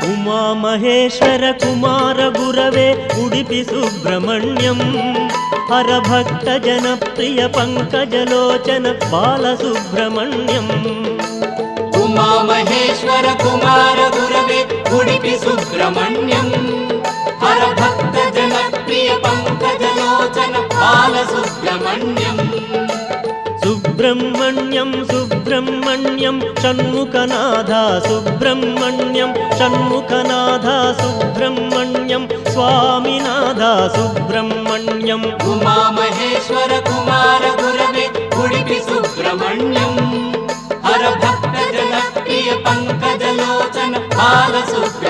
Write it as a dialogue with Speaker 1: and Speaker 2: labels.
Speaker 1: ಉಮಾ ಮಹೇಶ್ವರ ಕುಮಾರ ಗುರವೇ ಉಡುಪಿ ಸುಬ್ರಹ್ಮಣ್ಯಂ ಹರಭಕ್ತ ಜನಪ್ರಿಯ ಪಂಕಜಲೋಚನ ಬಾಲಸುಬ್ರಹ್ಮಣ್ಯಂ
Speaker 2: ಉಮಾ ಮಹೇಶ್ವರ ಕುಮಾರ ಗುರವೇ ಉಡುಪಿ ಸುಬ್ರಹ್ಮಣ್ಯಂ ಹರಭಕ್ತ ಜನಪ್ರಿಯ ಪಂಕಜಲೋಚನ ಬಾಲಸುಬ್ರಹ್ಮಣ್ಯಂ
Speaker 1: ಸುಬ್ರಹ್ಮಣ್ಯಂ ಸುಬ್ರಹ್ಮಣ್ಯಂ ಷಣ್ಮುಖನಾಥ ಸುಬ್ರಹ್ಮಣ್ಯಂ ಷಣ್ಮುಖನಾಥ ಸುಬ್ರಹ್ಮಣ್ಯಂ ಸ್ವಾಮಿನಾಥ ಸುಬ್ರಹ್ಮಣ್ಯಂ
Speaker 2: ಉಮಾ ಮಹೇಶ್ವರ ಕುಮಾರ ಗುರವೇ ಉಡುಪಿ ಸುಬ್ರಹ್ಮಣ್ಯಂ ಹರಭಕ್ತ ಜನಪ್ರಿಯ ಪಂಕಜಲೋಚನ ಬಾಲಸುಬ್ರಹ್ಮಣ್ಯಂ